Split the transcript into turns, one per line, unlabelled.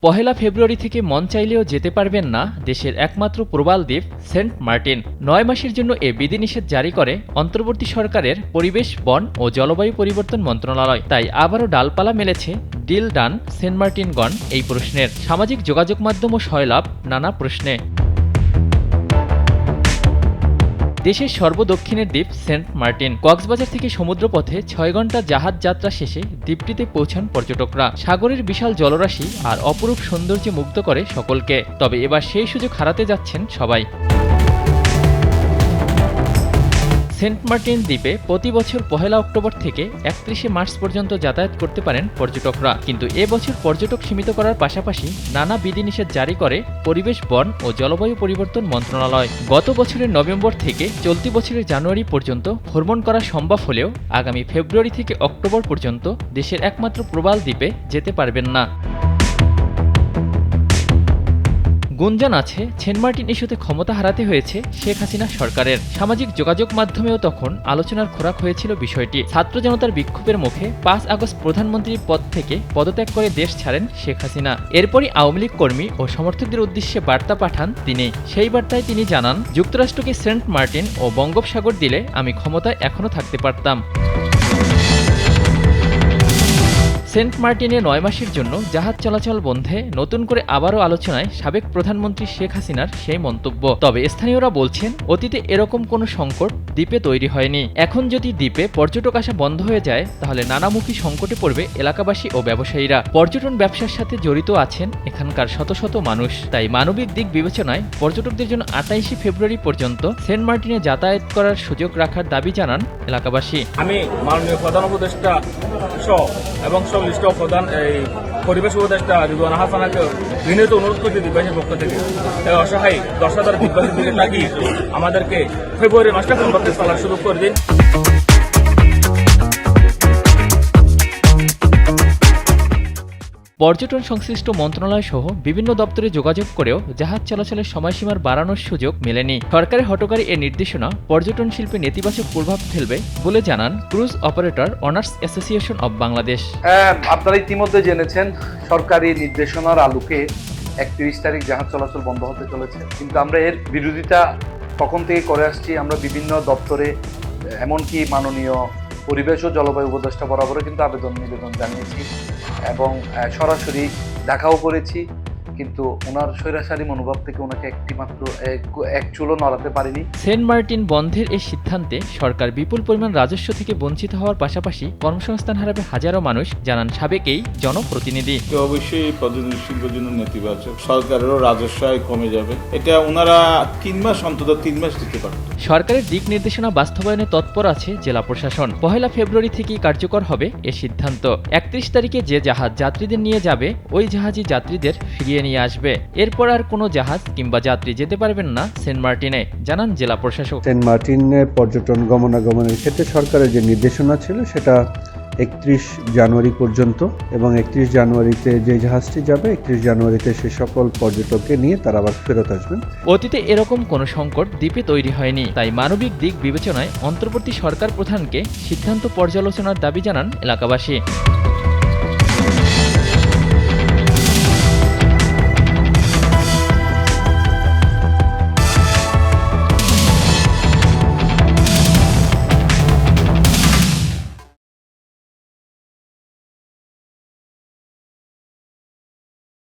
পহেলা ফেব্রুয়ারি থেকে মন চাইলেও যেতে পারবেন না দেশের একমাত্র প্রবাল দ্বীপ সেন্ট মার্টিন। ৯ মাসের জন্য এ বিধিনিষেধ জারি করে অন্তর্বর্তী সরকারের পরিবেশ, বন ও জলবায়ু পরিবর্তন মন্ত্রণালয়। তাই আবারও ডালপালা মেলেছে ডিল ডান সেন্ট মার্টিনগণ এই প্রশ্নের। সামাজিক যোগাযোগ মাধ্যম ও সয়লাভ নানা প্রশ্নে। দেশের সর্বদক্ষিণের দ্বীপ সেন্ট মার্টিন। কক্সবাজার থেকে সমুদ্রপথে ৬ ঘন্টা জাহাজ যাত্রা শেষে দ্বীপটিতে পৌঁছান পর্যটকরা। সাগরের বিশাল জলরাশি আর অপরূপ সৌন্দর্যে মুগ্ধ করে সকলকে। তবে এবার সেই সুযোগ হারাতে যাচ্ছেন সবাই। সেন্ট মার্টিন দ্বীপে প্রতি বছর ১ অক্টোবর থেকে ৩১ মার্চ পর্যন্ত যাতায়াত করতে পারেন পর্যটকরা। কিন্তু এবছর পর্যটক সীমিত করার পাশাপাশি নানা বিধিনিষেধ জারি করে পরিবেশ, বন ও জলবায়ু পরিবর্তন মন্ত্রণালয়। গত বছরের নভেম্বর থেকে চলতি বছরের জানুয়ারি পর্যন্ত ভ্রমণ করা সম্ভব হলেও আগামী ফেব্রুয়ারি থেকে অক্টোবর পর্যন্ত দেশের একমাত্র প্রবাল দ্বীপে যেতে পারবেন না। গুঞ্জন আছে সেন্ট মার্টিন ইস্যুতে ক্ষমতা হারাতে হয়েছে শেখ হাসিনা সরকারের। সামাজিক যোগাযোগ মাধ্যমেও তখন আলোচনার খোরাক হয়েছিল বিষয়টি। ছাত্র জনতার বিক্ষোভের মুখে ৫ আগস্ট প্রধানমন্ত্রীর পদ থেকে পদত্যাগ করে দেশ ছাড়েন শেখ হাসিনা। এরপরই আওয়ামী লীগ কর্মী ও সমর্থকদের উদ্দেশ্যে বার্তা পাঠান তিনি। সেই বার্তায় তিনি জানান, যুক্তরাষ্ট্রকে সেন্ট মার্টিন ও বঙ্গোপসাগর দিলে আমি ক্ষমতায় এখনও থাকতে পারতাম। সেন্ট মার্টিনে ৯ মাসের জন্য জাহাজ চলাচল বন্ধে নতুন করে আবারও আলোচনায় সাবেক প্রধানমন্ত্রী শেখ হাসিনার সেই মন্তব্য। তবে স্থানীয়রা বলছেন, অতীতে এরকম কোনো সংকট দ্বীপে তৈরি হয়নি। এখন যদি দ্বীপে পর্যটক আসা বন্ধ হয়ে যায় তাহলে নানামুখী সংকটে পড়বে এলাকাবাসী ও ব্যবসায়ীরা। পর্যটন ব্যবসার সাথে জড়িত আছেন এখানকার শত শত মানুষ। তাই মানবিক দিক বিবেচনায় পর্যটকদের জন্য ২৮ ফেব্রুয়ারি পর্যন্ত সেন্ট মার্টিনে যাতায়াত করার সুযোগ রাখার দাবি জানান এলাকাবাসী।
আমি মাননীয় প্রধান উপদেষ্টা এবং সংশ্লিষ্ট প্রধান এই পরিবেশ উপদেষ্টা রিজওয়ানা হাসানাকে বিনীত অনুরোধ করছি দ্বীপবাসীর পক্ষ থেকে অসহায় ১০,০০০ দ্বীপবাসীর দিকে তাকিয়ে আমাদেরকে ফেব্রুয়ারি মাসটা কমপক্ষে চলার সুযোগ করে দিন।
পর্যটন সংশ্লিষ্ট মন্ত্রণালয় সহ বিভিন্ন দপ্তরে যোগাযোগ করেও জাহাজ চলাচলের সময়সীমার বাড়ানোর সুযোগ মেলেনি। সরকারের হঠকারী এ নির্দেশনা পর্যটন শিল্পে নেতিবাচক প্রভাব ফেলবে বলে জানান cruise operator owners association of Bangladesh.
আপনারা ইতিমধ্যে জেনেছেন, সরকারি নির্দেশনার আলোকে ৩১ তারিখ জাহাজ চলাচল বন্ধ হতে চলেছে। কিন্তু আমরা এর বিরোধিতা কখন থেকে করে আসছি। আমরা বিভিন্ন দপ্তরে, এমনকি মাননীয় পরিবেশ ও জলবায়ু উপদেষ্টা বরাবরও কিন্তু নিবেদন জানিয়েছি এবং সরাসরি দেখাও করেছি। কিন্তু ওনার স্বৈরাচারী মনোভাব থেকে ওনাকে এক চুলও নড়াতে পারেনি।
সেন্ট মার্টিন বন্ধের এই সিদ্ধান্তে সরকার বিপুল পরিমাণ রাজস্ব থেকে বঞ্চিত হওয়ার পাশাপাশি কর্মসংস্থান হারাবে হাজারো মানুষ, জানান সাবেক এই জনপ্রতিনিধি।
অবশ্যই পর্যটন শিল্পের জন্য নেতিবাচক। সরকারেরও রাজস্ব কমে যাবে। এটা ওনারা ৩ মাস অন্তত ৩ মাস দিতে পারত।
সরকারের দিক নির্দেশনা বাস্তবায়নে তৎপর আছে জেলা প্রশাসন। ১ ফেব্রুয়ারি থেকেই কার্যকর হবে এ সিদ্ধান্ত। ৩১ তারিখে যে জাহাজ যাত্রীদের নিয়ে যাবে ওই জাহাজই যাত্রীদের ফিরিয়ে নিয়ে আসবে। এরপর আর কোনো জাহাজ কিংবা যাত্রী যেতে পারবেন না সেন্ট মার্টিনে, জানান জেলা প্রশাসক।
সেন্ট মার্টিনে পর্যটন গমনাগমনের ক্ষেত্রে সরকারের যে নির্দেশনা ছিল সেটা ৩১ জানুয়ারি পর্যন্ত, এবং ৩১ জানুয়ারিতে যে জাহাজটি যাবে ৩১ জানুয়ারিতে সে সকল পর্যটককে নিয়ে তারা আবার ফেরত আসবেন।
অতীতে এরকম কোনো সংকট দ্বীপে তৈরি হয়নি। তাই মানবিক দিক বিবেচনায় অন্তর্বর্তী সরকার প্রধানকে সিদ্ধান্ত পর্যালোচনার দাবি জানান এলাকাবাসী।